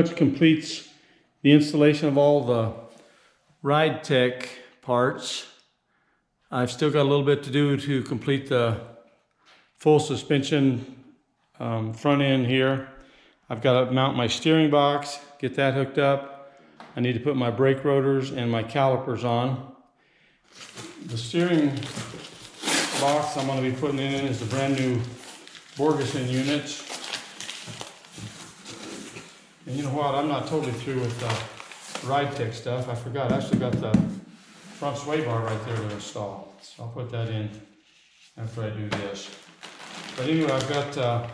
Which completes the installation of all the RideTech parts. I've still got a little bit to do to complete the full suspension front end here. I've got to mount my steering box, get that hooked up. I need to put my brake rotors and my calipers on. The steering box I'm going to be putting in is the brand new Borgeson unit. And you know what, I'm not totally through with the RideTech stuff. I forgot, I actually got the front sway bar right there to install. So I'll put that in after I do this. But anyway, I've got a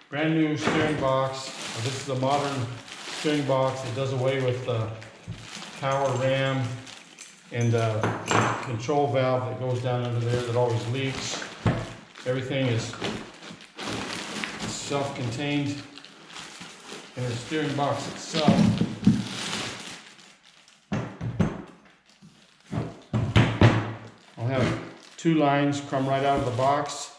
brand new steering box. This is a modern steering box. It does away with the power ram and the control valve that goes down under there that always leaks. Everything is self-contained in the steering box itself. I'll have two lines come right out of the box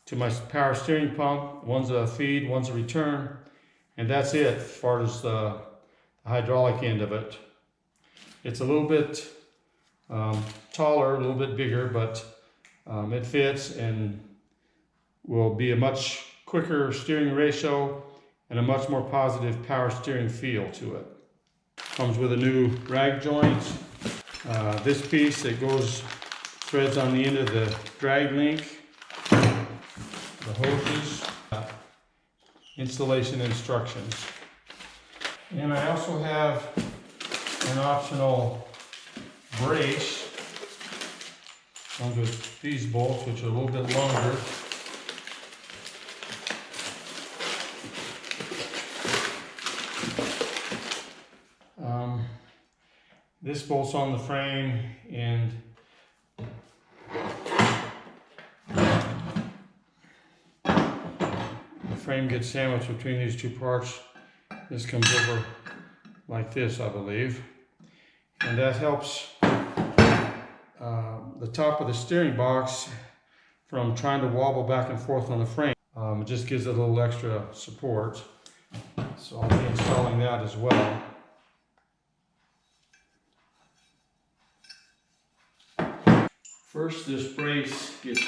to my power steering pump. One's a feed, one's a return, and that's it as far as the hydraulic end of it. It's a little bit taller, a little bit bigger, but it fits and will be a much quicker steering ratio and a much more positive power steering feel to it. Comes with a new drag joint. This piece that goes threads on the end of the drag link, the hoses, installation instructions. And I also have an optional brace. Comes with these bolts, which are a little bit longer. This bolts on the frame, and the frame gets sandwiched between these two parts. This comes over like this, I believe, and that helps the top of the steering box from trying to wobble back and forth on the frame. It just gives it a little extra support. So I'll be installing that as well. First, this brace gets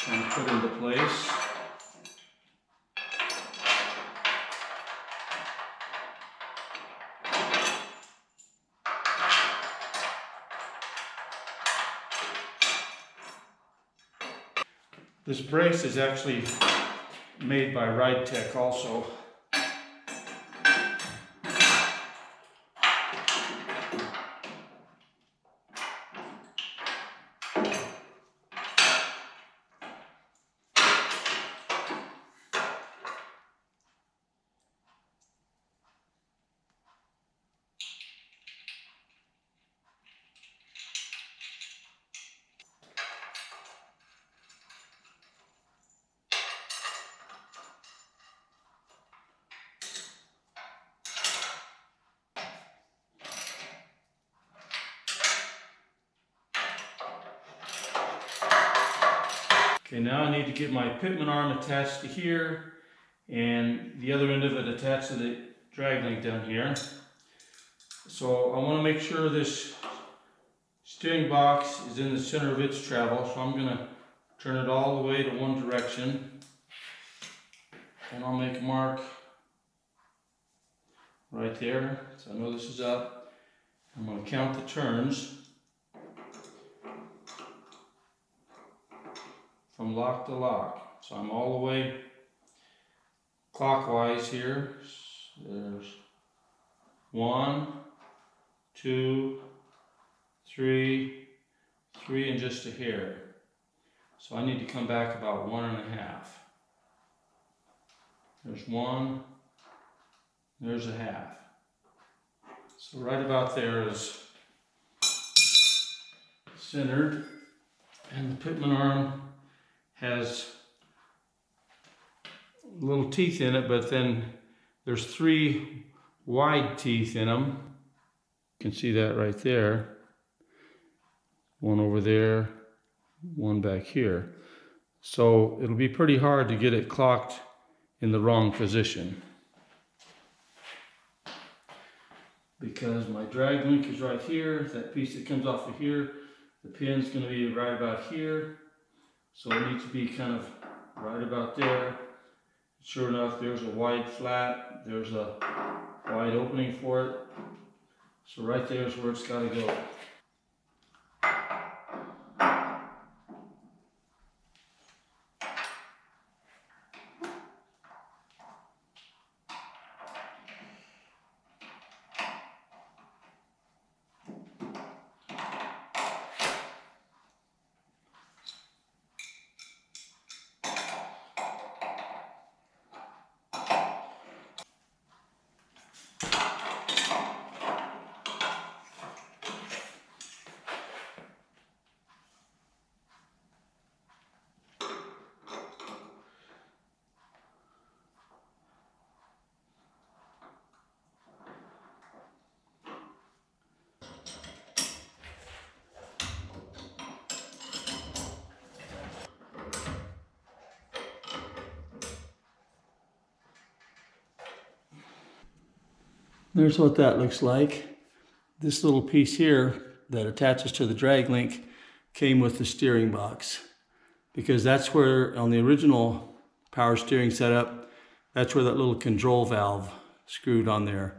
kind of put into place. This brace is actually made by RideTech also. Okay, now I need to get my pitman arm attached to here and the other end of it attached to the drag link down here. So I want to make sure this steering box is in the center of its travel, so I'm going to turn it all the way to one direction, and I'll make a mark right there, so I know this is up. I'm going to count the turns from lock to lock. So I'm all the way clockwise here. There's 1, 2, 3, and just a hair. So I need to come back about 1.5. There's 1, there's a half. So right about there is centered, and the pitman arm has little teeth in it, but then there's 3 wide teeth in them. You can see that right there. One over there, one back here. So it'll be pretty hard to get it clocked in the wrong position. because my drag link is right here. That piece that comes off of here, the pin's going to be right about here. So it needs to be kind of right about there. Sure enough, there's a wide flat, there's a wide opening for it. So right there is where it's got to go. There's what that looks like. This little piece here that attaches to the drag link came with the steering box, because that's where, on the original power steering setup, that's where that little control valve screwed on there.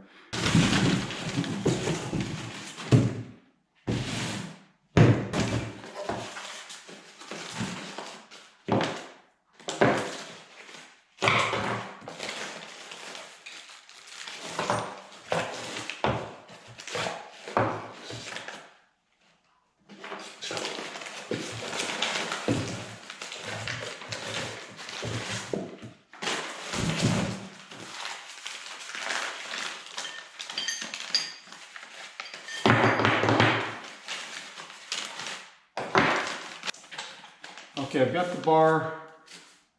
Okay, I've got the bar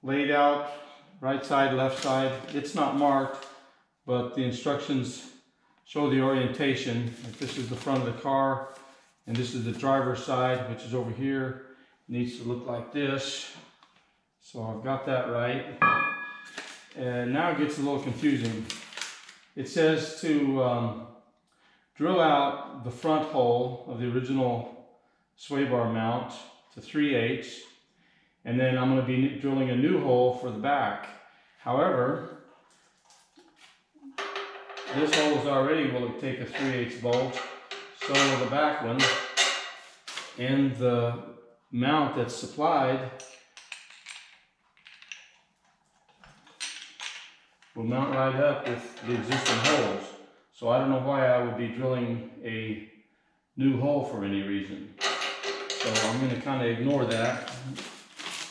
laid out, right side, left side. It's not marked, but the instructions show the orientation. Like, this is the front of the car, and this is the driver's side, which is over here. It needs to look like this. So I've got that right. And now it gets a little confusing. It says to drill out the front hole of the original sway bar mount to 3/8. And then I'm going to be drilling a new hole for the back. However, this hole is already will take a 3/8 bolt, so will the back one. And the mount that's supplied will mount right up with the existing holes. So I don't know why I would be drilling a new hole for any reason. So I'm going to kind of ignore that.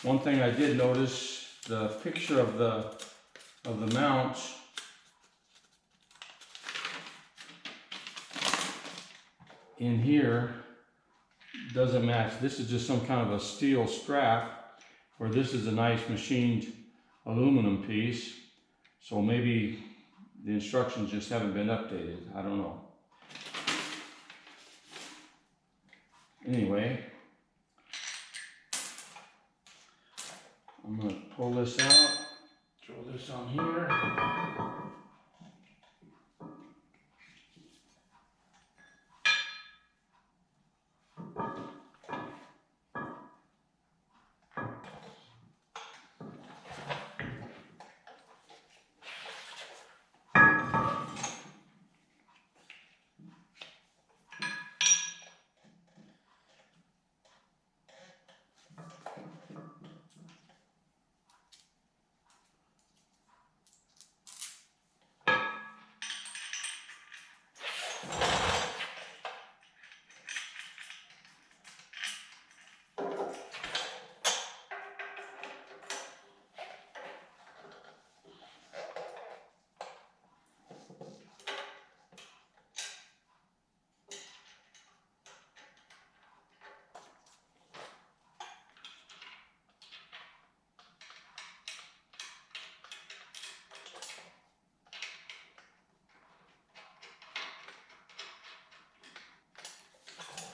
One thing I did notice, the picture of the mount in here doesn't match. This is just some kind of a steel strap, where this is a nice machined aluminum piece. So maybe the instructions just haven't been updated. I don't know. Anyway, I'm going to pull this out, throw this on here.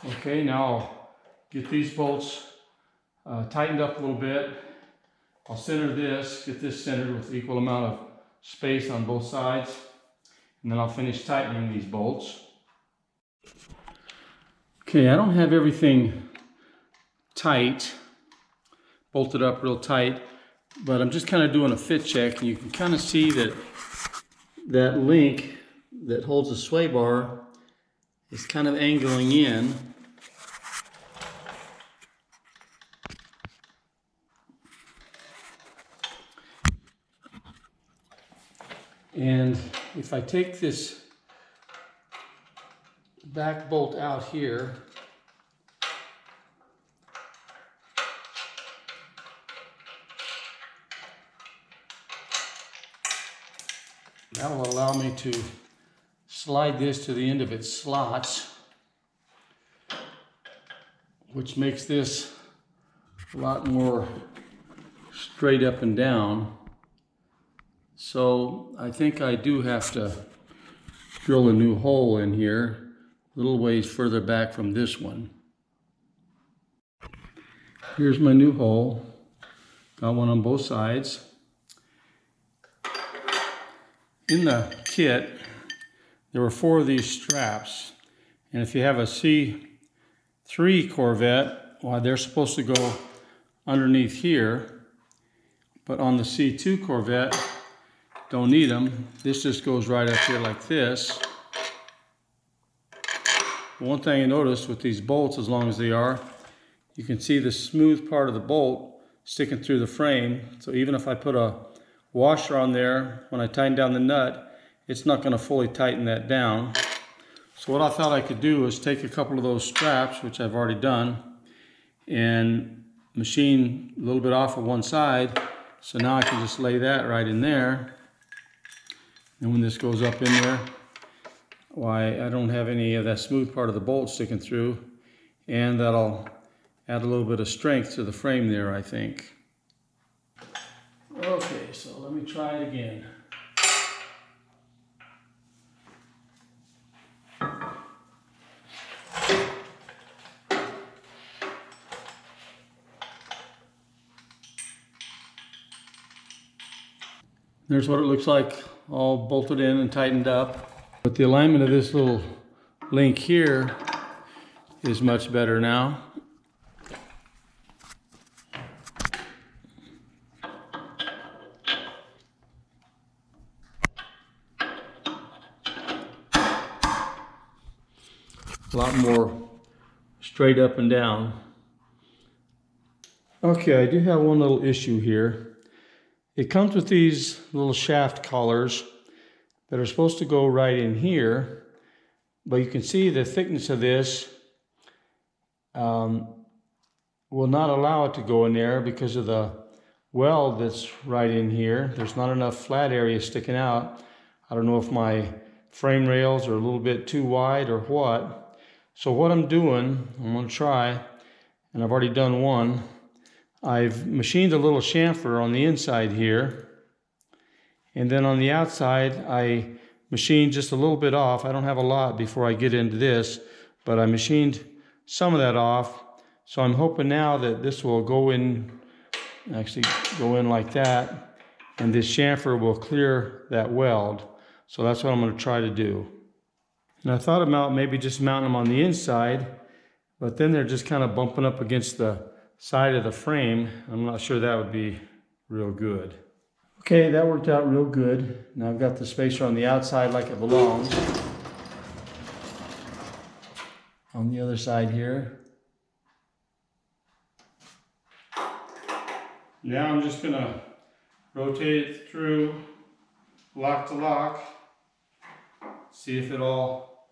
Okay, now I'll get these bolts tightened up a little bit. I'll center this, get this centered with equal amount of space on both sides, and then I'll finish tightening these bolts. Okay, I don't have everything tight, bolted up real tight, but I'm just kind of doing a fit check, and you can kind of see that that link that holds the sway bar is kind of angling in. And if I take this back bolt out here, that will allow me to slide this to the end of its slots, which makes this a lot more straight up and down. So I think I do have to drill a new hole in here, a little ways further back from this one. Here's my new hole. Got one on both sides. In the kit, there were 4 of these straps. And if you have a C2 Corvette, well, they're supposed to go underneath here. But on the C2 Corvette, don't need them. This just goes right up here like this. One thing I noticed with these bolts, as long as they are, you can see the smooth part of the bolt sticking through the frame. So even if I put a washer on there, when I tighten down the nut, it's not going to fully tighten that down. So what I thought I could do is take a couple of those straps, which I've already done, and machine a little bit off of one side. So now I can just lay that right in there. And when this goes up in there, why, I don't have any of that smooth part of the bolt sticking through, and that'll add a little bit of strength to the frame there, I think. Okay, so let me try it again. There's what it looks like, all bolted in and tightened up. But the alignment of this little link here is much better now. A lot more straight up and down. Okay, I do have one little issue here. It comes with these little shaft collars that are supposed to go right in here, but you can see the thickness of this will not allow it to go in there because of the weld that's right in here. There's not enough flat area sticking out. I don't know if my frame rails are a little bit too wide or what. So what I'm doing, I'm going to try, and I've already done one. I've machined a little chamfer on the inside here, and then on the outside I machined just a little bit off. I don't have a lot before I get into this, but I machined some of that off. So I'm hoping now that this will go in, actually go in like that, and this chamfer will clear that weld. So that's what I'm going to try to do. And I thought about maybe just mounting them on the inside, but then they're just kind of bumping up against the side of the frame. I'm not sure that would be real good. Okay, that worked out real good. Now I've got the spacer on the outside like it belongs. On the other side here. Now I'm just going to rotate it through lock to lock. See if it all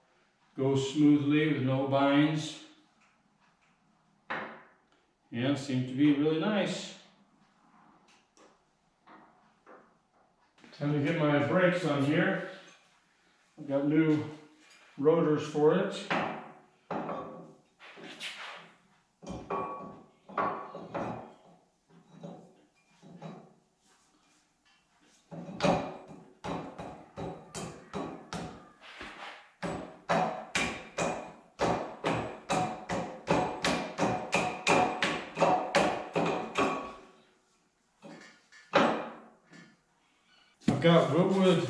goes smoothly with no binds. Yeah, seems to be really nice. Time to get my brakes on here. I've got new rotors for it. I've got Wilwood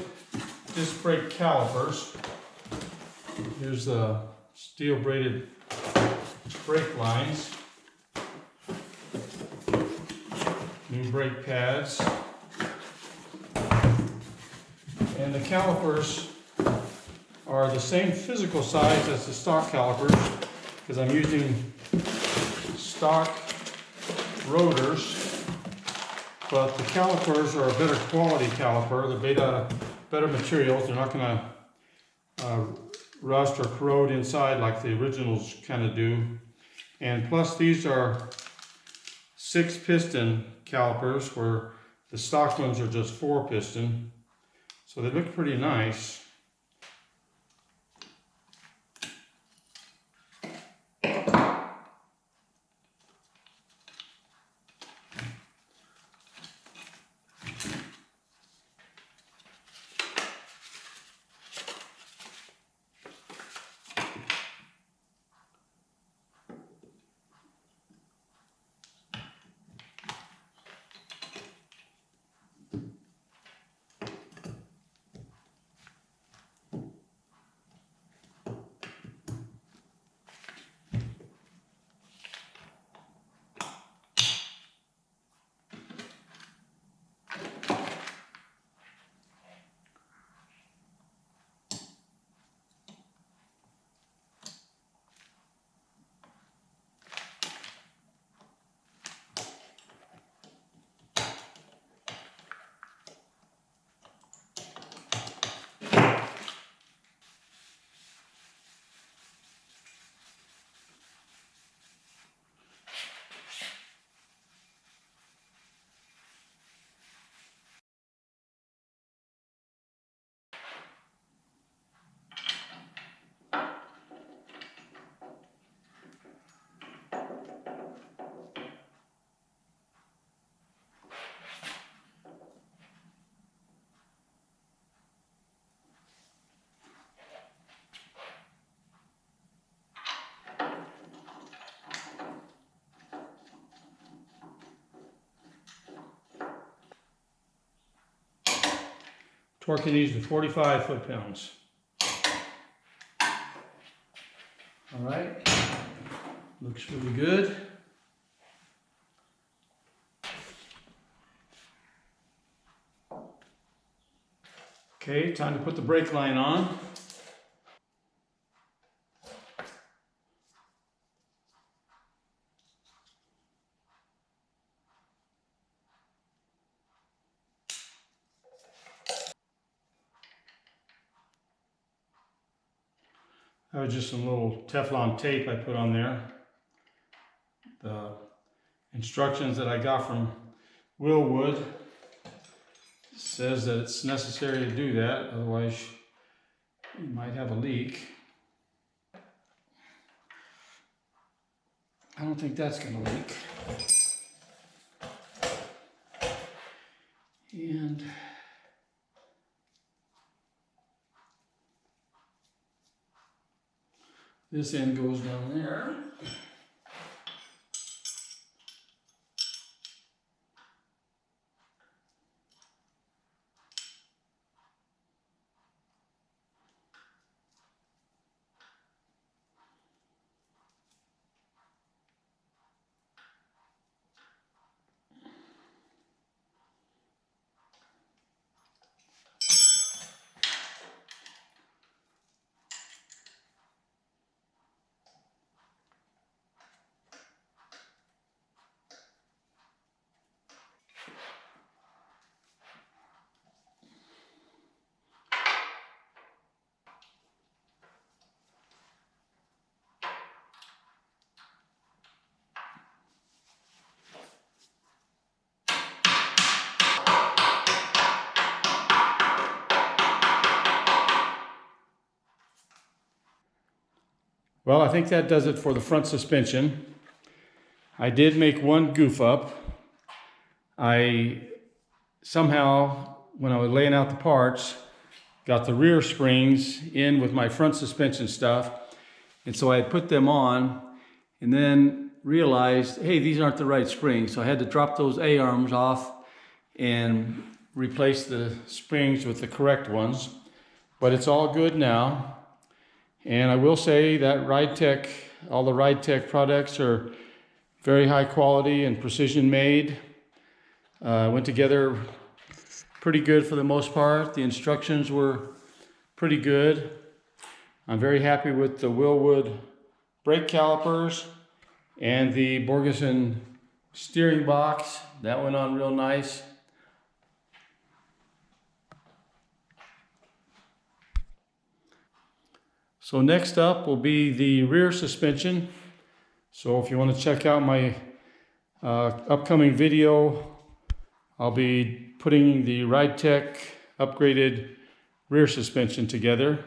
disc brake calipers. Here's the steel braided brake lines, new brake pads, and the calipers are the same physical size as the stock calipers because I'm using stock rotors, but the calipers are a better quality caliper. They're made out of better materials. They're not going to rust or corrode inside like the originals kind of do. And plus these are 6-piston calipers where the stock ones are just 4-piston. So they look pretty nice. Torquing these to 45 foot-pounds. All right, looks really good. Okay, time to put the brake line on. That was just some little Teflon tape I put on there. The instructions that I got from Wilwood says that it's necessary to do that, otherwise you might have a leak. I don't think that's going to leak. And this end goes down there. Well, I think that does it for the front suspension. I did make one goof up. I somehow, when I was laying out the parts, got the rear springs in with my front suspension stuff. And so I had put them on and then realized, hey, these aren't the right springs. So I had to drop those A-arms off and replace the springs with the correct ones. But it's all good now. And I will say that RideTech, all the RideTech products are very high quality and precision made. Went together pretty good for the most part. The instructions were pretty good. I'm very happy with the Wilwood brake calipers and the Borgeson steering box. That went on real nice. So next up will be the rear suspension. So if you want to check out my upcoming video, I'll be putting the RideTech upgraded rear suspension together.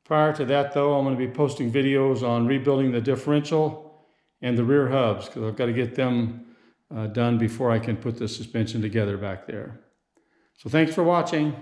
Prior to that though, I'm going to be posting videos on rebuilding the differential and the rear hubs, because I've got to get them done before I can put the suspension together back there. So thanks for watching.